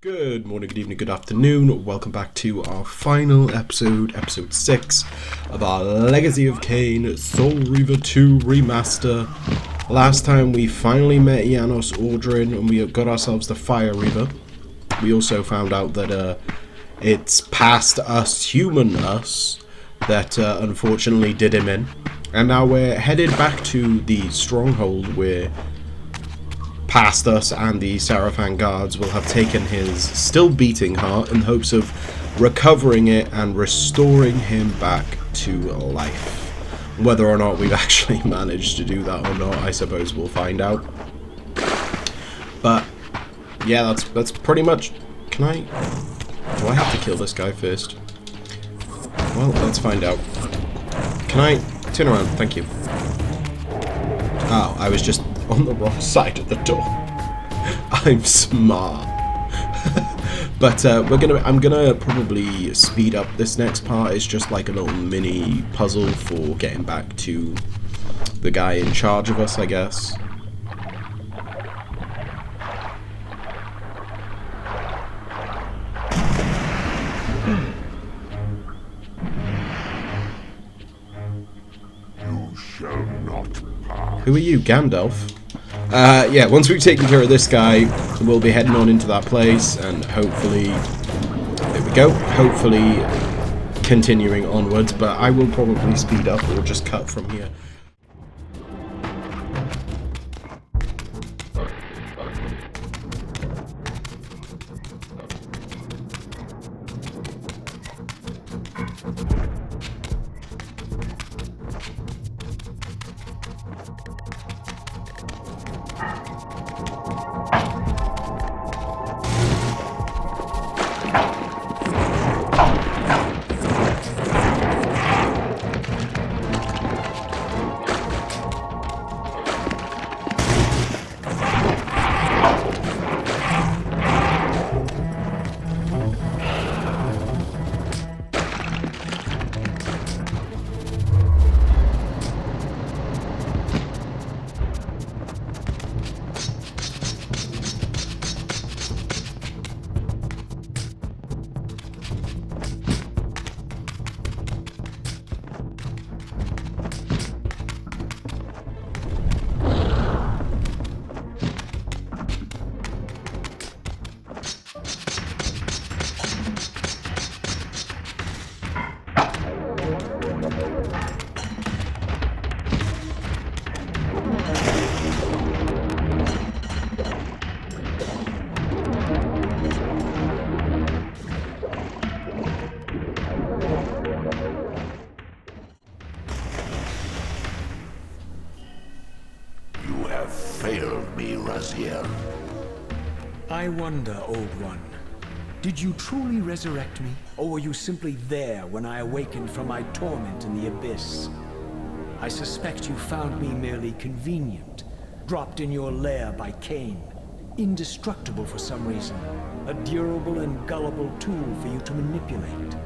Good morning, good evening, good afternoon. Welcome back to our final episode, episode 6 of our Legacy of Kain Soul Reaver 2 Remaster. Last time we finally met Janos Ordrin and we got ourselves the Fire Reaver. We also found out that it's past us, human us, that unfortunately did him in. And now we're headed back to the stronghold where past us and the Sarafan guards will have taken his still beating heart in hopes of recovering it and restoring him back to life. Whether or not we've actually managed to do that or not, I suppose we'll find out. But yeah, that's pretty much. Do I have to kill this guy first? Well, let's find out. Can I turn around? Thank you. Oh, I was just on the wrong side of the door. I'm smart. But I'm gonna probably speed up this next part. It's just like a little mini puzzle for getting back to the guy in charge of us, I guess. You shall not pass. Who are you, Gandalf? Yeah, once we've taken care of this guy, we'll be heading on into that place and hopefully, there we go, hopefully continuing onwards, but I will probably speed up or just cut from here. Failed me, Raziel. I wonder, Old One, did you truly resurrect me, or were you simply there when I awakened from my torment in the abyss? I suspect you found me merely convenient, dropped in your lair by Kain, indestructible for some reason, a durable and gullible tool for you to manipulate.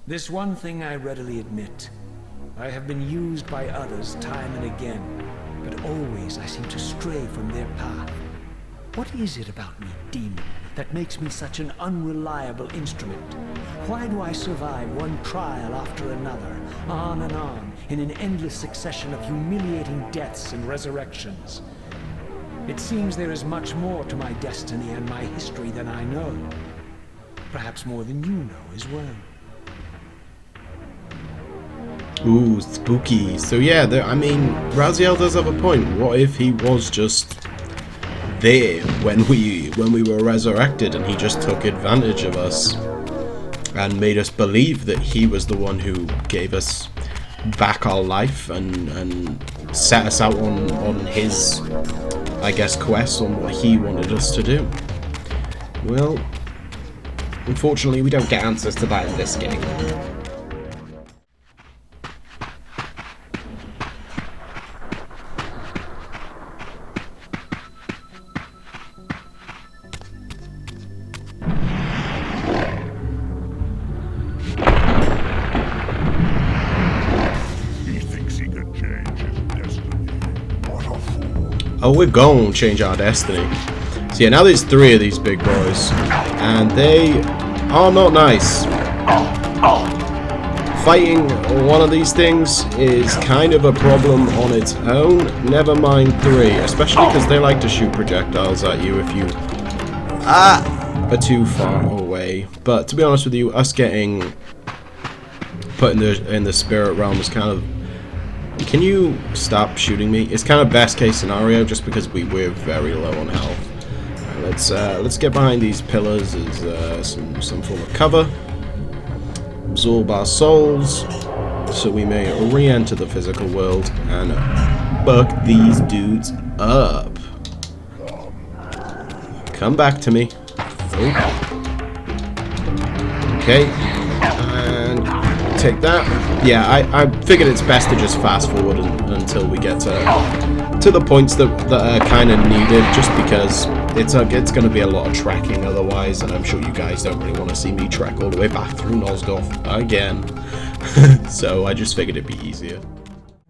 This one thing I readily admit. I have been used by others time and again, but always I seem to stray from their path. What is it about me, demon, that makes me such an unreliable instrument? Why do I survive one trial after another, on and on, in an endless succession of humiliating deaths and resurrections? It seems there is much more to my destiny and my history than I know. Perhaps more than you know as well. Ooh, spooky. So yeah, I mean, Raziel does have a point. What if he was just there when we were resurrected and he just took advantage of us and made us believe that he was the one who gave us back our life and set us out on his, I guess, quest on what he wanted us to do? Well, unfortunately we don't get answers to that in this game. Oh, we're gonna change our destiny. So yeah, now there's 3 of these big boys, and they are not nice. Fighting one of these things is kind of a problem on its own, never mind 3, especially because they like to shoot projectiles at you if you are too far away. But to be honest with you, us getting put in the spirit realm is kind of... Can you stop shooting me? It's kind of best case scenario just because we're very low on health. Right, let's get behind these pillars as some form of cover. Absorb our souls so we may re-enter the physical world and buck these dudes up. Come back to me. Okay, and take that. Yeah, I figured it's best to just fast forward until we get to the points that are kind of needed, just because it's going to be a lot of trekking otherwise, and I'm sure you guys don't really want to see me trek all the way back through Nosgoth again. So I just figured it'd be easier.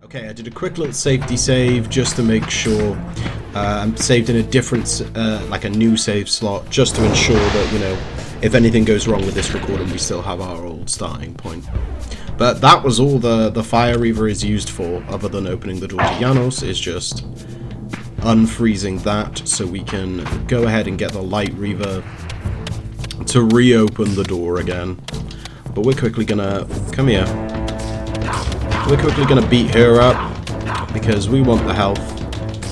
Okay, I did a quick little safety save just to make sure I'm saved in a different, like a new save slot, just to ensure that, you know, if anything goes wrong with this recording, we still have our old starting point. But that was all the Fire Reaver is used for, other than opening the door to Janos, is just unfreezing that so we can go ahead and get the Light Reaver to reopen the door again. But we're quickly gonna... Come here. We're quickly gonna beat her up because we want the health.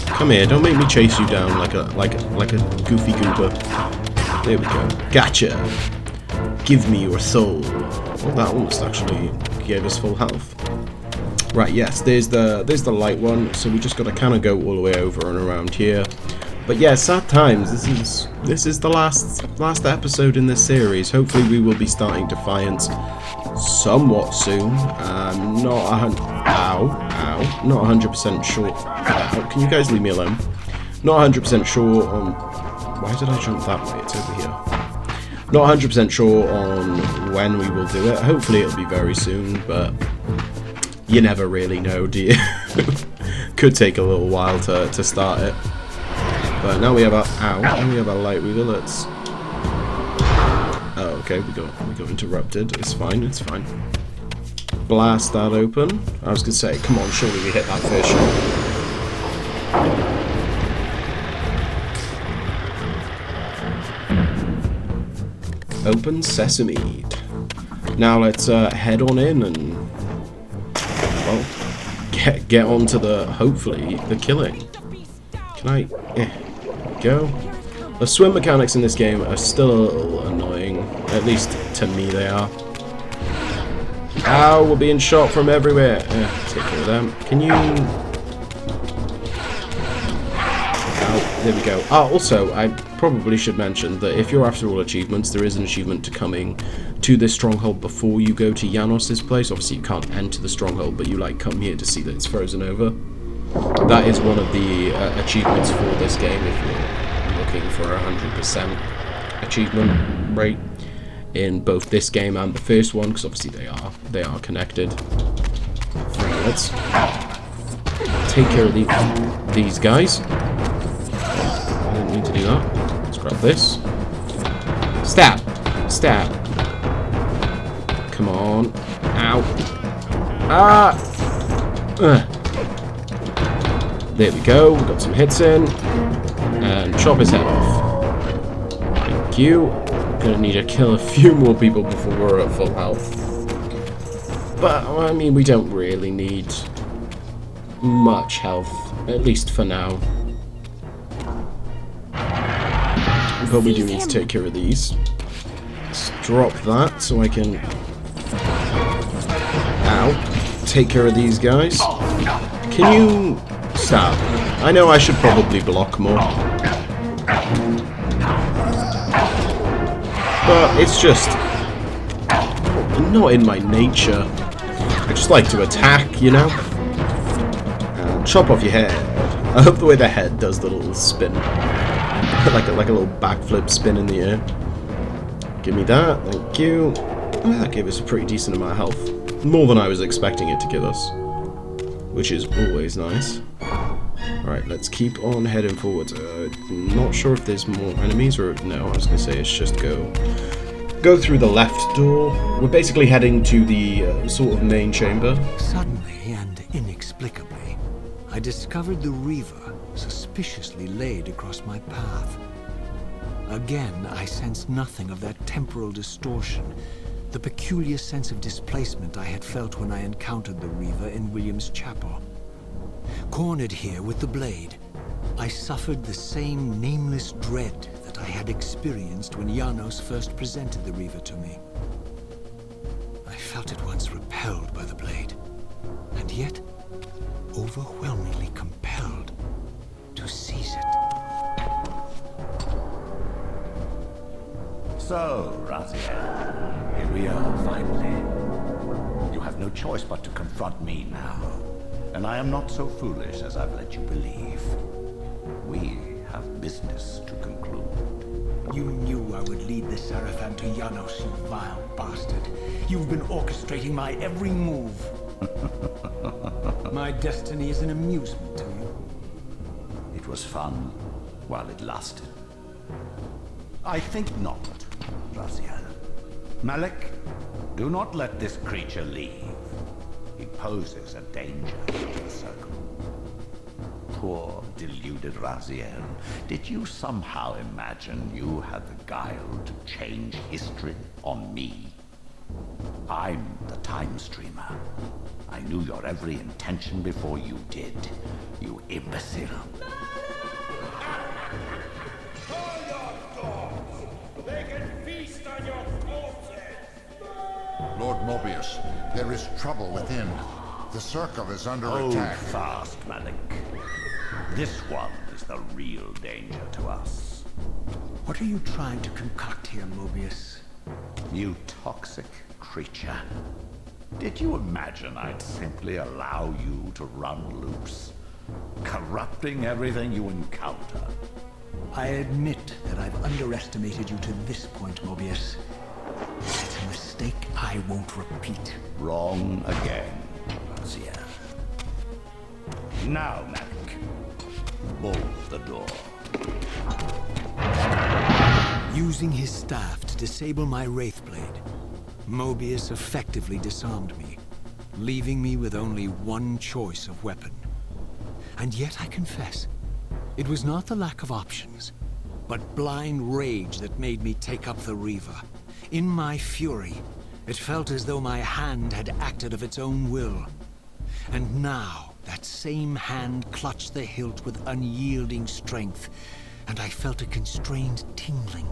Come here, don't make me chase you down like a goofy goober. There we go. Gotcha. Give me your soul. Well, that almost actually gave us full health. Right, yes, there's the light one, so we just got to kind of go all the way over and around here. But yeah, sad times. This is the last episode in this series. Hopefully, we will be starting Defiance somewhat soon. Not 100% sure. Can you guys leave me alone? Not 100% sure on. Why did I jump that way? It's over here. Not 100% sure on when we will do it. Hopefully it'll be very soon, but you never really know, do you? Could take a little while to start it. But now we have our now we have our Light Reaver. Let's... Oh, okay, we got interrupted. It's fine, it's fine. Blast that open. I was gonna say, come on, surely we hit that first shot. Open sesame. Now let's head on in and, well, get on to hopefully the killing. Can I go? The swim mechanics in this game are still a little annoying. At least to me they are. Ow, we're being shot from everywhere. Take care of them. Can you... Ow, there we go. Oh, also, I probably should mention that if you're after all achievements, there is an achievement to coming to this stronghold before you go to Janos' place. Obviously you can't enter the stronghold, but you like come here to see that it's frozen over. That is one of the achievements for this game if you're looking for 100% achievement rate in both this game and the first one, because obviously they are connected. Right, let's take care of these guys. I didn't mean to do that. Let's grab this. Stab! Stab! Come on. Ow. Ah! There we go. We got some hits in. And chop his head off. Thank you. Gonna need to kill a few more people before we're at full health. But, I mean, we don't really need much health. At least for now. But we do need to take care of these. Let's drop that so I can... Ow. Take care of these guys. Can you... Stop. I know I should probably block more. But it's just... not in my nature. I just like to attack, you know? And chop off your head. I love the way the head does the little spin. like a little backflip spin in the air. Give me that, thank you. Oh, that gave us a pretty decent amount of health. More than I was expecting it to give us. Which is always nice. Alright, let's keep on heading forward. Not sure if there's more enemies or no, I was going to say it's just go through the left door. We're basically heading to the sort of main chamber. Suddenly and inexplicably, I discovered the Reaver suspiciously laid across my path. Again, I sensed nothing of that temporal distortion, the peculiar sense of displacement I had felt when I encountered the Reaver in William's chapel. Cornered here with the blade, I suffered the same nameless dread that I had experienced when Janos first presented the Reaver to me. I felt at once repelled by the blade, and yet overwhelmingly compelled to seize it. So, Raziel, here we are finally. You have no choice but to confront me now. And I am not so foolish as I've let you believe. We have business to conclude. You knew I would lead the Seraphim to Janos, you vile bastard. You've been orchestrating my every move. My destiny is an amusement to you. It was fun while it lasted. I think not, Raziel. Malik, do not let this creature leave. He poses a danger to the circle. Poor, deluded Raziel. Did you somehow imagine you had the guile to change history on me? I'm the time streamer. I knew your every intention before you did, you imbecile. Lord Mobius, there is trouble within. The circle is under Hold attack. fast, Malik. This one is the real danger to us. What are you trying to concoct here, Mobius? You toxic creature. Did you imagine I'd simply allow you to run loose, corrupting everything you encounter? I admit that I've underestimated you to this point, Mobius. It's a mistake I won't repeat. Wrong again, Raziel. Now, Malik, bolt the door. Using his staff to disable my Wraithblade, Mobius effectively disarmed me, leaving me with only one choice of weapon. And yet I confess, it was not the lack of options, but blind rage that made me take up the Reaver. In my fury, it felt as though my hand had acted of its own will. And now, that same hand clutched the hilt with unyielding strength, and I felt a constrained tingling,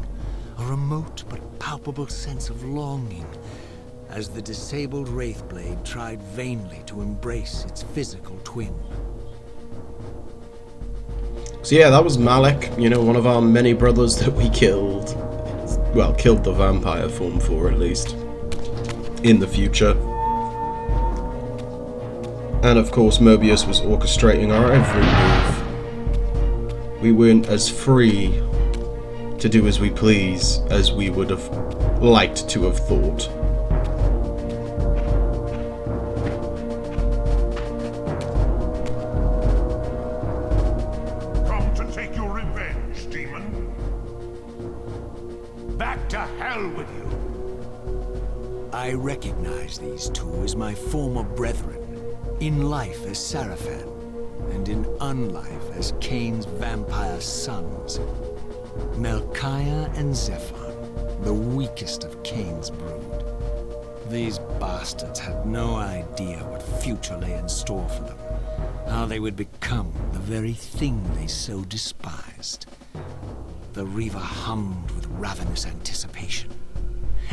a remote but palpable sense of longing, as the disabled Wraithblade tried vainly to embrace its physical twin. So yeah, that was Malik, you know, one of our many brothers that we killed. Well, killed the vampire form for, at least. In the future. And of course, Mobius was orchestrating our every move. We weren't as free to do as we please as we would have liked to have thought. Come to take your revenge, demon. Back to hell with you. I recognize these two as my former brethren, in life as Seraphim, and in unlife as Kain's vampire sons. Melchiah and Zephon, the weakest of Kain's brood. These bastards had no idea what future lay in store for them, how they would become the very thing they so despised. The Reaver hummed with ravenous anticipation.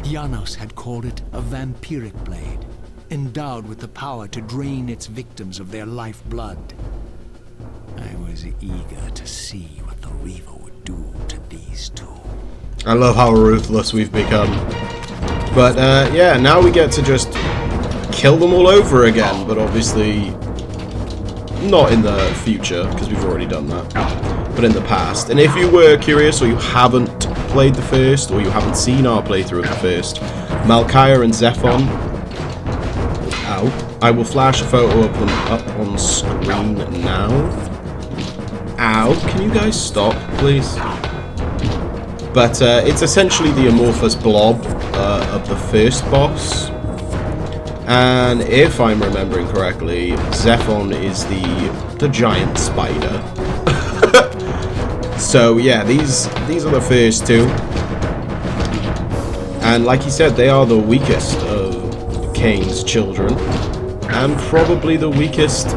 Janos had called it a vampiric blade, endowed with the power to drain its victims of their lifeblood. I was eager to see what the Reaver would do to these two. I love how ruthless we've become. But yeah, now we get to just kill them all over again, but obviously not in the future, because we've already done that, but in the past. And if you were curious, or you haven't played the first, or you haven't seen our playthrough of the first, Melchiah and Zephon, ow, I will flash a photo of them up on screen now. Ow, can you guys stop, please? But it's essentially the amorphous blob of the first boss. And if I'm remembering correctly, Zephon is the giant spider. So yeah, these are the first two. And like he said, they are the weakest of Kain's children. And probably the weakest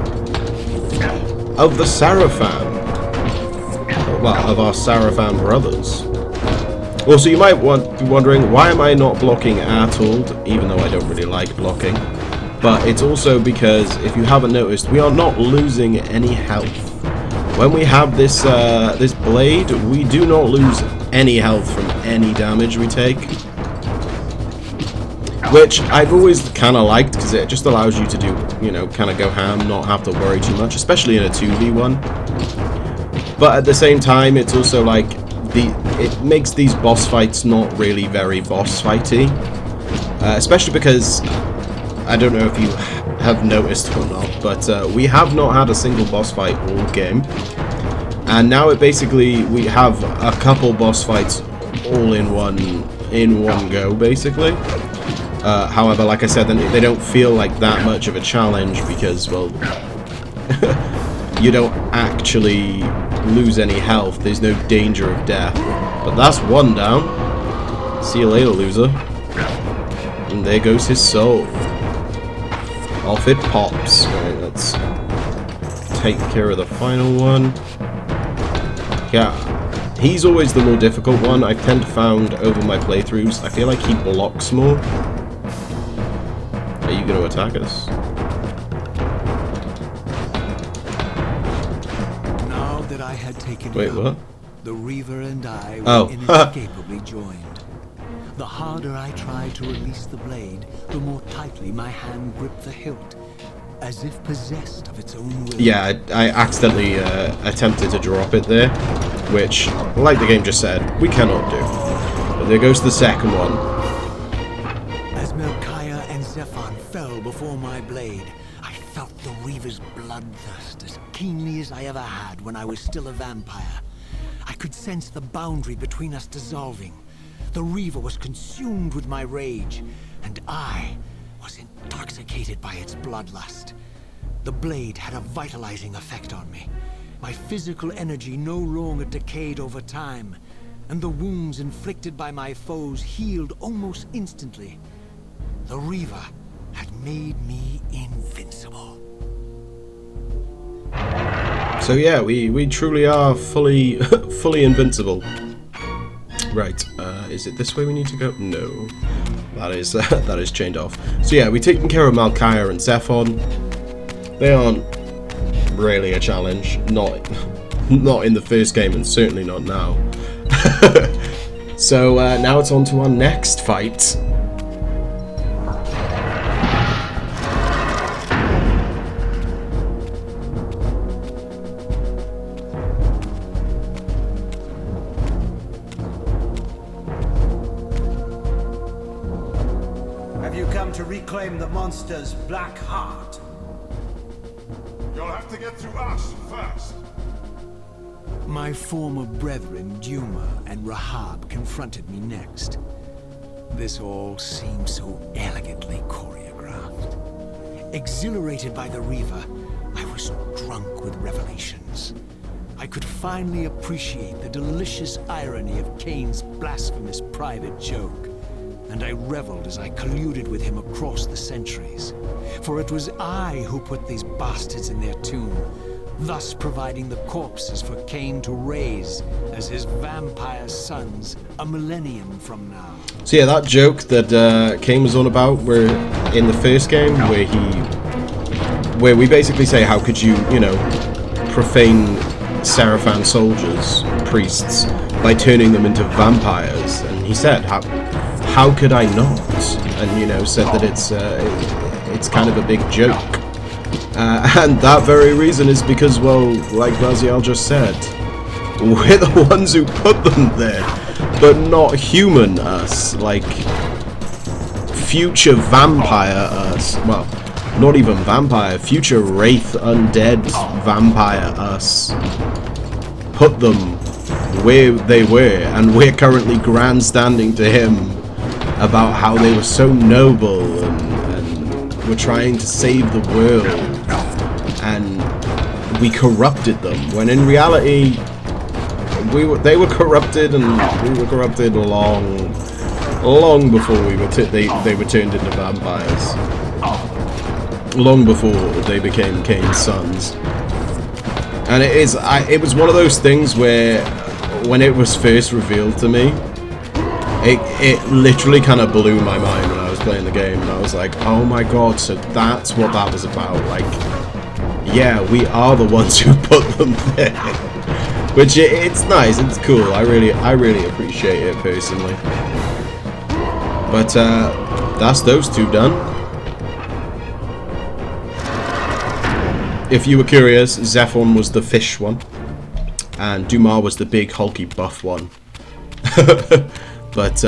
of the Seraphim. Well, of our Seraphim brothers. Also, you might be wondering, why am I not blocking at all, even though I don't really like blocking. But it's also because, if you haven't noticed, we are not losing any health. When we have this this blade, we do not lose any health from any damage we take. Which I've always kind of liked, because it just allows you to do, you know, kind of go ham, not have to worry too much, especially in a 2v1. But at the same time, it's also like, it makes these boss fights not really very boss fighty. Especially because, I don't know if you have noticed or not, but we have not had a single boss fight all game. And now we have a couple boss fights all in one go, basically. However, like I said, they don't feel like that much of a challenge because, well, you don't actually lose any health. There's no danger of death. But that's one down. See you later, loser. And there goes his soul. Off it pops. Right, let's take care of the final one. Yeah, he's always the more difficult one. I tend to find over my playthroughs, I feel like he blocks more. Are you going to attack us? Now that I had taken Wait, him what? out, the Reaver and I were inescapably joined. The harder I tried to release the blade, the more tightly my hand gripped the hilt, as if possessed of its own will. Yeah, I accidentally attempted to drop it there, which, like the game just said, we cannot do. But there goes the second one. As Melchiah and Zephon fell before my blade, I felt the Reaver's bloodthirst as keenly as I ever had when I was still a vampire. I could sense the boundary between us dissolving. The Reaver was consumed with my rage, and I was intoxicated by its bloodlust. The blade had a vitalizing effect on me. My physical energy no longer decayed over time, and the wounds inflicted by my foes healed almost instantly. The Reaver had made me invincible. So yeah, we truly are fully invincible. Right, is it this way we need to go? No, that is chained off. So yeah, we've taken care of Melchiah and Zephon. They aren't really a challenge, not in the first game, and certainly not now. So now it's on to our next fight. To reclaim the monster's black heart. You'll have to get through us first. My former brethren, Duma and Rahab, confronted me next. This all seemed so elegantly choreographed. Exhilarated by the Reaver, I was drunk with revelations. I could finally appreciate the delicious irony of Kain's blasphemous private joke. And I reveled as I colluded with him across the centuries. For it was I who put these bastards in their tomb, thus providing the corpses for Kain to raise as his vampire sons a millennium from now. So yeah, that joke that Kain was on about, where in the first game, where we basically say, how could you, you know, profane Seraphim soldiers, priests, by turning them into vampires? And he said, how could I not? And, you know, said that it's kind of a big joke. And that very reason is because, well, like Raziel just said, we're the ones who put them there, but not human us, like future vampire us. Well, not even vampire, future wraith undead vampire us. put them where they were, and we're currently grandstanding to him about how they were so noble and were trying to save the world, and we corrupted them, when in reality they were corrupted, and we were corrupted long before they were turned into vampires, long before they became Kain's sons. And it was one of those things where, when it was first revealed to me, it literally kind of blew my mind when I was playing the game, and I was like, oh my god, so that's what that was about. Like, yeah, we are the ones who put them there. Which, it's nice, it's cool, I really appreciate it personally. But that's those two done. If you were curious, Zephon was the fish one, and Dumas was the big hulky buff one. But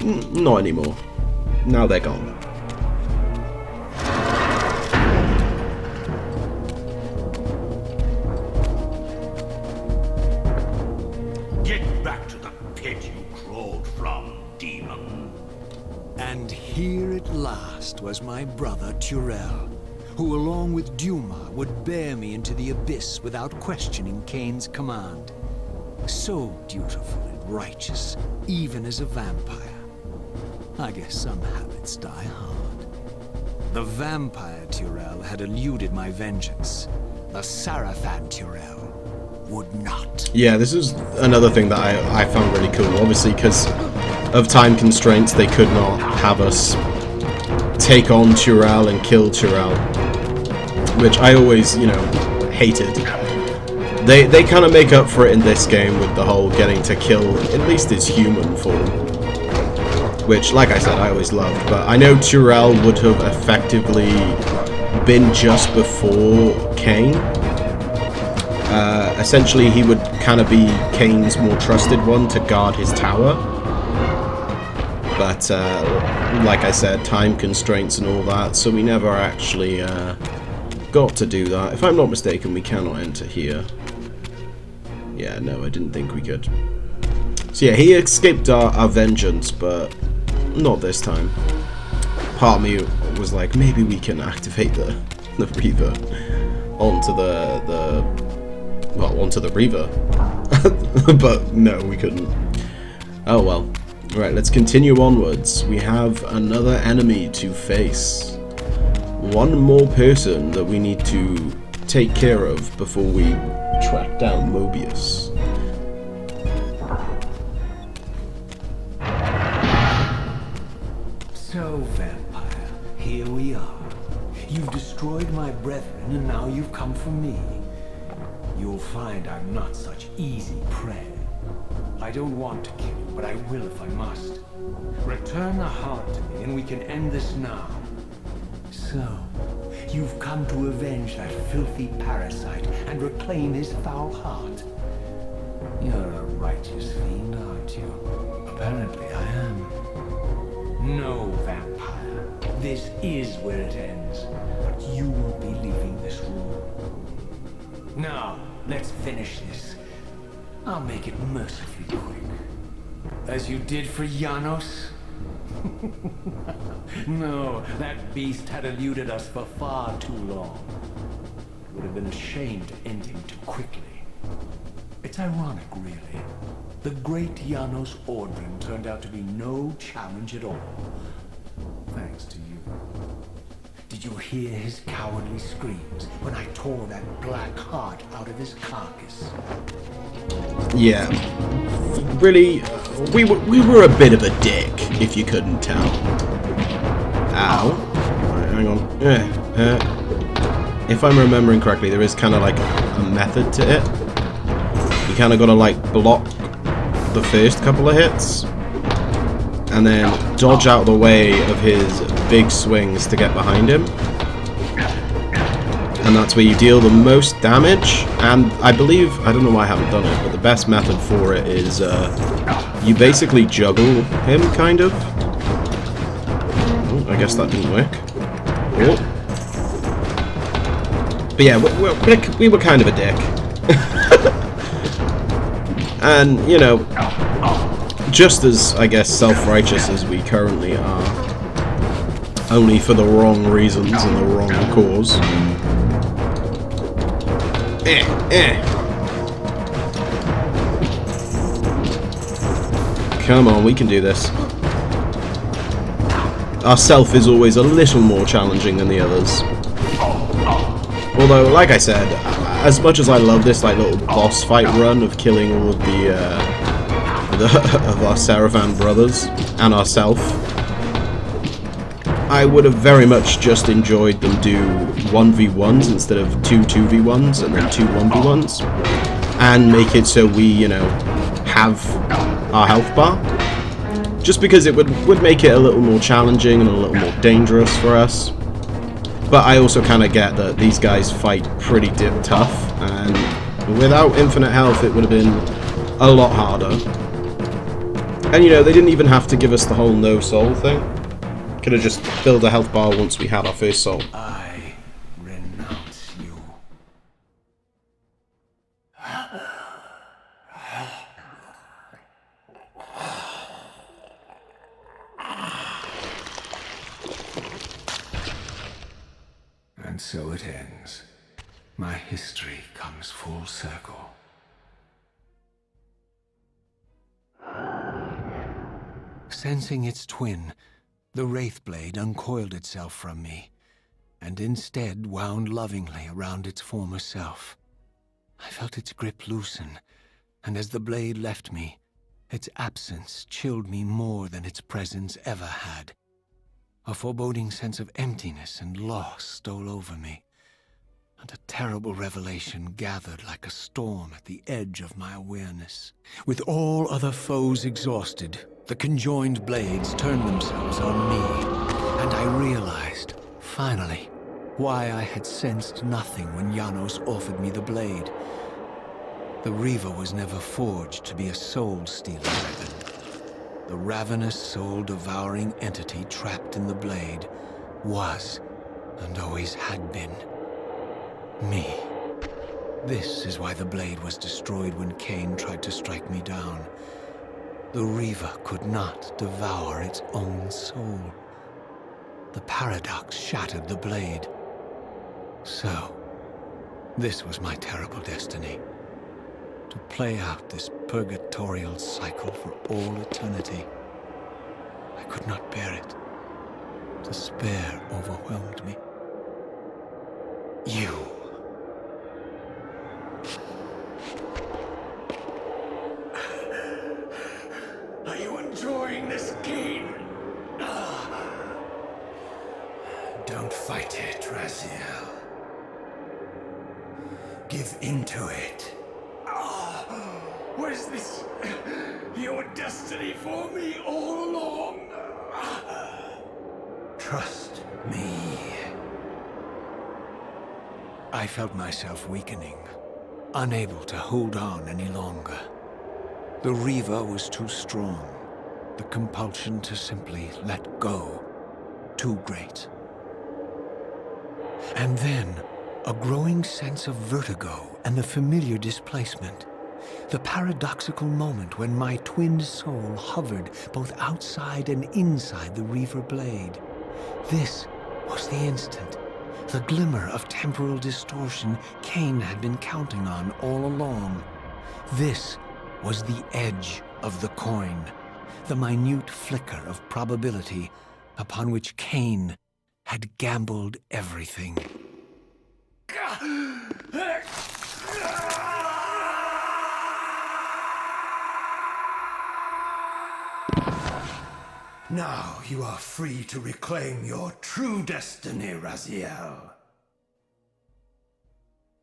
not anymore. Now they're gone. Get back to the pit you crawled from, demon. And here at last was my brother Turel, who along with Dumas would bear me into the abyss without questioning Kain's command. So dutiful and righteous, even as a vampire. I guess some habits die hard. The vampire Turel had eluded my vengeance. The Sarafan Turel would not. Yeah, this is another thing that I found really cool. Obviously, because of time constraints, they could not have us take on Turel and kill Turel, which I always, hated. They kind of make up for it in this game with the whole getting to kill at least his human form, which, like I said, I always loved. But I know Turel would have effectively been just before Kain. Essentially, he would kind of be Kain's more trusted one to guard his tower. But, like I said, time constraints and all that, so we never actually got to do that. If I'm not mistaken, we cannot enter here. Yeah, no, I didn't think we could. So yeah, he escaped our vengeance, but not this time. Part of me was like, maybe we can activate the Reaver onto onto the Reaver. But no, we couldn't. Oh well. Right, let's continue onwards. We have another enemy to face. One more person that we need to take care of before we track down Mobius. So, vampire, here we are. You've destroyed my brethren, and now you've come for me. You'll find I'm not such easy prey. I don't want to kill you, but I will if I must. Return the heart to me, and we can end this now. So, you've come to avenge that filthy parasite and reclaim his foul heart. You're a righteous fiend, aren't you? Apparently I am. No, vampire. This is where it ends, but you won't be leaving this room. Now, let's finish this. I'll make it mercifully quick. As you did for Janos? No, that beast had eluded us for far too long. It would have been a shame to end him too quickly. It's ironic, really. The great Janos Ordrin turned out to be no challenge at all. Thanks to you. Did you hear his cowardly screams when I tore that black heart out of his carcass? Yeah. Really, we were a bit of a dick, if you couldn't tell. Ow. Right, hang on. If I'm remembering correctly, there is kind of like a method to it. You kind of got to like block the first couple of hits, and then dodge out of the way of his big swings to get behind him. And that's where you deal the most damage. And I believe, I don't know why I haven't done it, but the best method for it is you basically juggle him, kind of. Oh, I guess that didn't work. Oh. But yeah, we were kind of a dick. And, you know, just as, I guess, self-righteous as we currently are, only for the wrong reasons and the wrong cause. Come on, we can do this. Our self is always a little more challenging than the others. Although, like I said, as much as I love this like little boss fight run of killing all of the of our Seravan brothers and ourself, I would have very much just enjoyed them do 1v1s instead of 2v1s and then 1v1s, and make it so we, you know, have our health bar. Just because it would make it a little more challenging and a little more dangerous for us. But I also kind of get that these guys fight pretty tough, and without infinite health it would have been a lot harder. And you know, they didn't even have to give us the whole no soul thing. Could have just filled a health bar once we had our first soul. I renounce you. And so it ends. My history comes full circle. Sensing its twin, the Wraithblade uncoiled itself from me, and instead wound lovingly around its former self. I felt its grip loosen, and as the blade left me, its absence chilled me more than its presence ever had. A foreboding sense of emptiness and loss stole over me, and a terrible revelation gathered like a storm at the edge of my awareness. With all other foes exhausted, the conjoined blades turned themselves on me, and I realized, finally, why I had sensed nothing when Janos offered me the blade. The Reaver was never forged to be a soul-stealing weapon. The ravenous, soul-devouring entity trapped in the blade was, and always had been, me. This is why the blade was destroyed when Kain tried to strike me down. The Reaver could not devour its own soul. The paradox shattered the blade. So, this was my terrible destiny. To play out this purgatorial cycle for all eternity. I could not bear it. Despair overwhelmed me. You. Are you enjoying this game? Don't fight it, Raziel. Give into it. Was this your destiny for me all along? Trust me. I felt myself weakening, unable to hold on any longer. The Reaver was too strong. The compulsion to simply let go, too great. And then, a growing sense of vertigo and the familiar displacement. The paradoxical moment when my twin soul hovered both outside and inside the Reaver blade. This was the instant, the glimmer of temporal distortion Kain had been counting on all along. This was the edge of the coin, the minute flicker of probability upon which Kain had gambled everything. Now you are free to reclaim your true destiny, Raziel.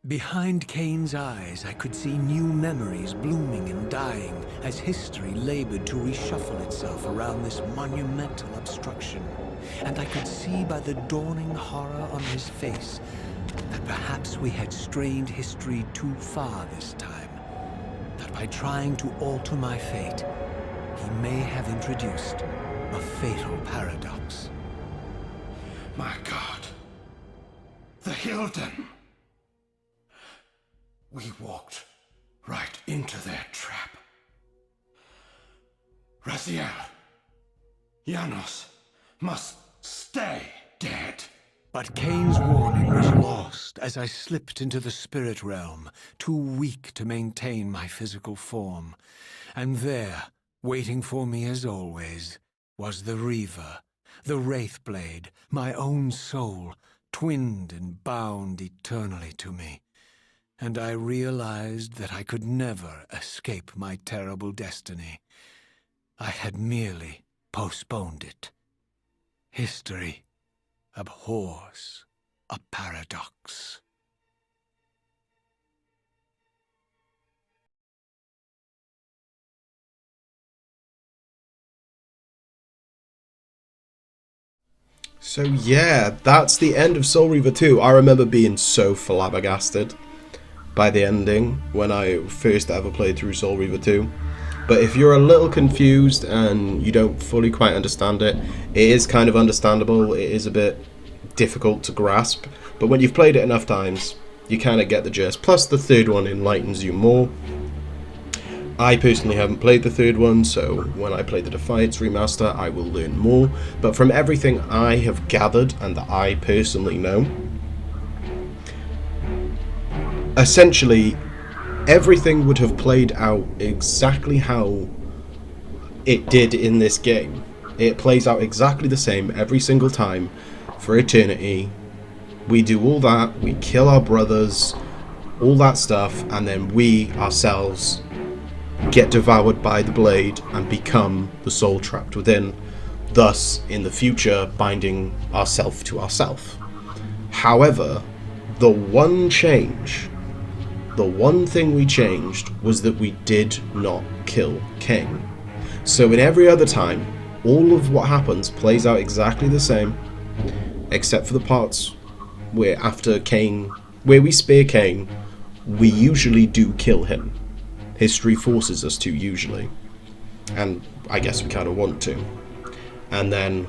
Behind Kain's eyes, I could see new memories blooming and dying as history labored to reshuffle itself around this monumental obstruction. And I could see by the dawning horror on his face that perhaps we had strained history too far this time. That by trying to alter my fate, he may have introduced a fatal paradox. My God. The Hilden. We walked right into their trap. Raziel, Janos must stay dead. But Kain's warning was lost as I slipped into the spirit realm, too weak to maintain my physical form. And there, waiting for me as always, was the Reaver, the Wraithblade, my own soul, twinned and bound eternally to me. And I realized that I could never escape my terrible destiny. I had merely postponed it. History abhors a paradox. So yeah, that's the end of Soul Reaver 2. I remember being so flabbergasted by the ending when I first ever played through Soul Reaver 2. But if you're a little confused and you don't fully quite understand it, it is kind of understandable. It is a bit difficult to grasp, but when you've played it enough times, you kind of get the gist. Plus the third one enlightens you more. I personally haven't played the third one, so when I play the Defiance Remaster, I will learn more. But from everything I have gathered and that I personally know, essentially everything would have played out exactly how it did in this game. It plays out exactly the same every single time for eternity. We do all that, we kill our brothers, all that stuff, and then we ourselves get devoured by the blade and become the soul trapped within, thus in the future binding ourself to ourself. However, the one thing we changed was that we did not kill Kain. So in every other time, all of what happens plays out exactly the same, except for the parts where where we spare Kain, we usually do kill him. History forces us to, usually. And I guess we kind of want to. And then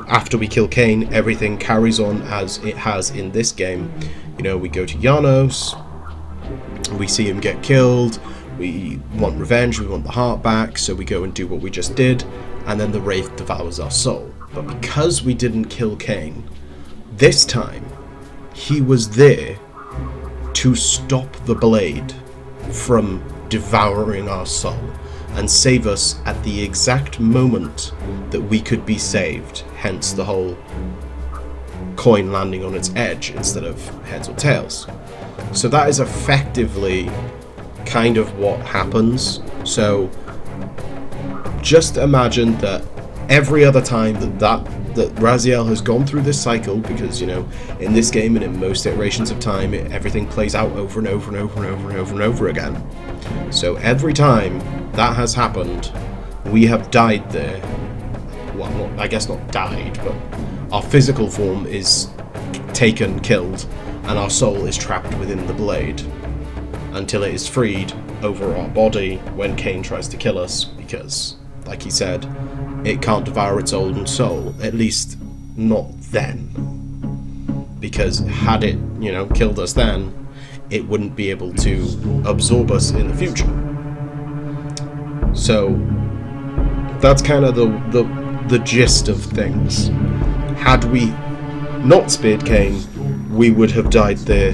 after we kill Kain, everything carries on as it has in this game. You know, we go to Janos, we see him get killed, we want revenge, we want the heart back, so we go and do what we just did, and then the Wraith devours our soul. But because we didn't kill Kain, this time, he was there to stop the blade from devouring our soul and save us at the exact moment that we could be saved, hence the whole coin landing on its edge instead of heads or tails. So that is effectively kind of what happens. So just imagine that every other time that Raziel has gone through this cycle, because, you know, in this game and in most iterations of time, everything plays out over and over and over and over and over and over again. So every time that has happened, we have died there. Well, I guess not died, but our physical form is taken, killed, and our soul is trapped within the blade until it is freed over our body when Kain tries to kill us, because, like he said, it can't devour its own soul, at least not then. Because had it, you know, killed us then, it wouldn't be able to absorb us in the future. So that's kind of the gist of things. Had we not spared Kain, we would have died there.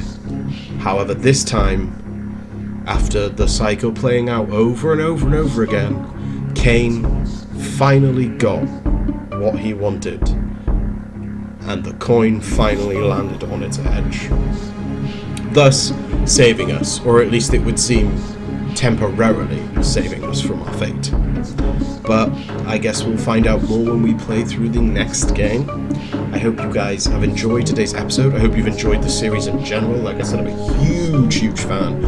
However, this time, after the cycle playing out over and over and over again, Kain finally got what he wanted, and the coin finally landed on its edge, thus saving us, or at least it would seem temporarily saving us from our fate. But I guess we'll find out more when we play through the next game. I hope you guys have enjoyed today's episode. I hope you've enjoyed the series in general. Like I said, I'm a huge fan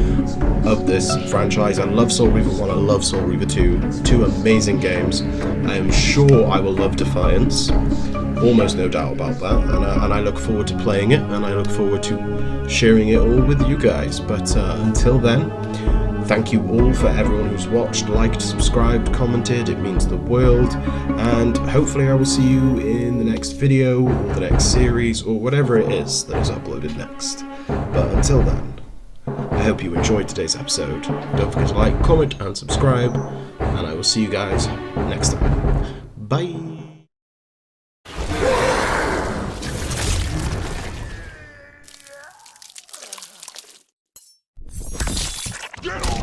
of this franchise. I love Soul Reaver 1, I love Soul Reaver 2. Two amazing games. I am sure I will love Defiance. Almost no doubt about that. And I look forward to playing it, and I look forward to sharing it all with you guys. But until then, thank you all for everyone who's watched, liked, subscribed, commented. It means the world. And hopefully I will see you in the next video, or the next series, or whatever it is that is uploaded next. But until then, I hope you enjoyed today's episode. Don't forget to like, comment, and subscribe. and I will see you guys next time. Bye! Get on!